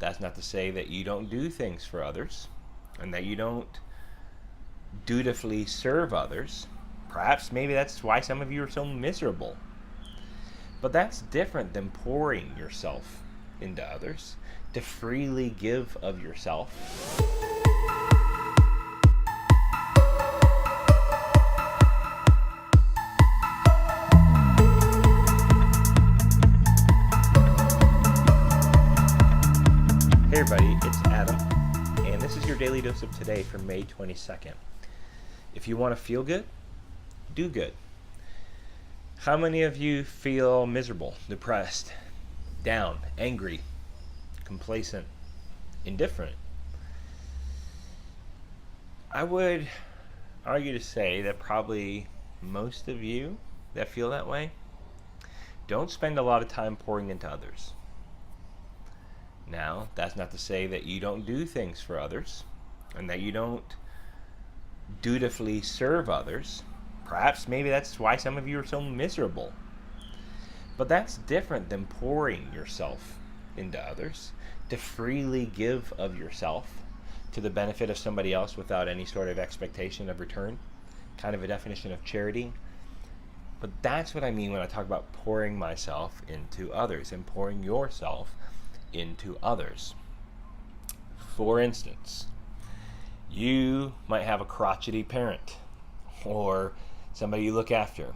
that's not to say that you don't do things for others and that you don't dutifully serve others. Perhaps maybe that's why some of you are so miserable. But that's different than pouring yourself into others, to freely give of yourself. Hey everybody, it's Adam, and this is your daily dose of today for May 22nd. If you want to feel good, do good. How many of you feel miserable, depressed, down, angry, complacent, indifferent? I would argue to say that probably most of you that feel that way don't spend a lot of time pouring into others. Now, that's not to say that you don't do things for others and that you don't dutifully serve others. Perhaps maybe that's why some of you are so miserable. But that's different than pouring yourself into others, to freely give of yourself to the benefit of somebody else without any sort of expectation of return. Kind of a definition of charity. But that's what I mean when I talk about pouring myself into others and pouring yourself into others. For instance, you might have a crotchety parent or somebody you look after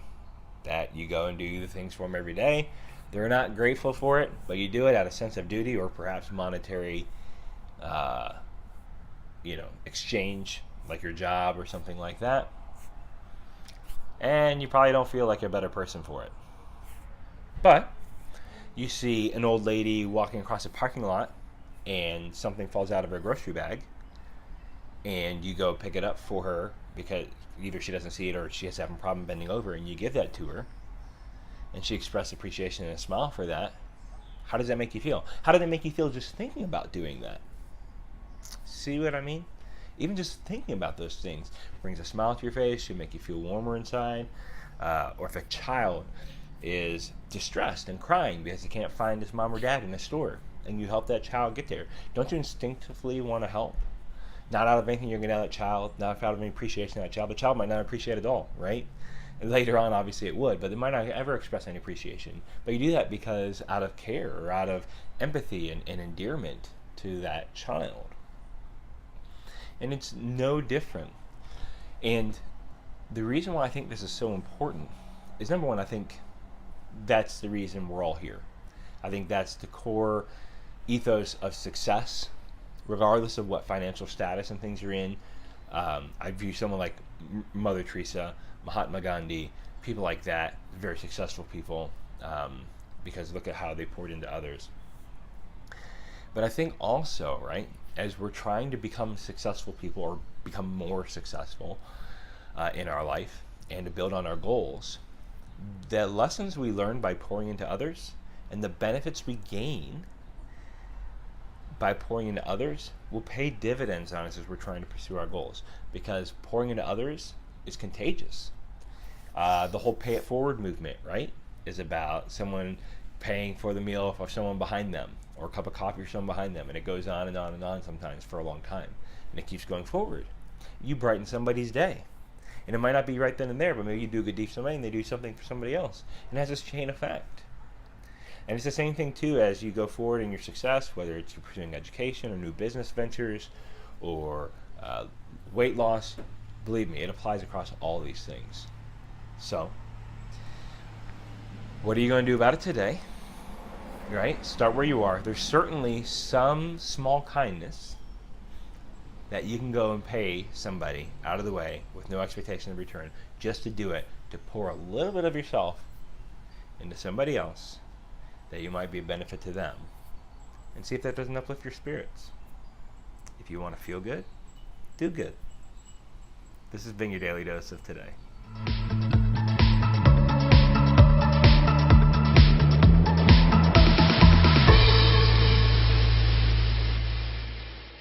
that you go and do the things for them every day. They're not grateful for it, but you do it out of sense of duty or perhaps monetary exchange, like your job or something like that. And you probably don't feel like you're a better person for it. But you see an old lady walking across a parking lot and something falls out of her grocery bag, and you go pick it up for her because either she doesn't see it or she has having a problem bending over, and you give that to her, and she expressed appreciation and a smile for that. How does that make you feel? How does it make you feel just thinking about doing that? See what I mean? Even just thinking about those things brings a smile to your face, should make you feel warmer inside. Or if a child is distressed and crying because he can't find his mom or dad in the store, and you help that child get there, don't you instinctively want to help? Not out of anything you're going to get out of that child, not out of any appreciation of that child. The child might not appreciate it at all, right? And later on, obviously, it would, but it might not ever express any appreciation. But you do that because out of care or out of empathy and endearment to that child. And it's no different. And the reason why I think this is so important is, number one, I think that's the reason we're all here. I think that's the core ethos of success, regardless of what financial status and things you're in. I view someone like Mother Teresa, Mahatma Gandhi, people like that, very successful people, because look at how they poured into others. But I think also, right, as we're trying to become successful people or become more successful in our life and to build on our goals, the lessons we learn by pouring into others and the benefits we gain by pouring into others will pay dividends on us as we're trying to pursue our goals, because pouring into others is contagious. The whole pay it forward movement, right, is about someone paying for the meal for someone behind them, or a cup of coffee for someone behind them, and it goes on and on and on sometimes for a long time, and it keeps going forward. You brighten somebody's day, and it might not be right then and there, but maybe you do a good deed for somebody and they do something for somebody else, and it has this chain effect. And it's the same thing too as you go forward in your success, whether it's pursuing education or new business ventures or weight loss. Believe me, it applies across all these things. So, what are you going to do about it today? Right? Start where you are. There's certainly some small kindness that you can go and pay somebody out of the way with no expectation of return, just to do it, to pour a little bit of yourself into somebody else, that you might be a benefit to them, and see if that doesn't uplift your spirits. If you want to feel good, do good. This has been your daily dose of today.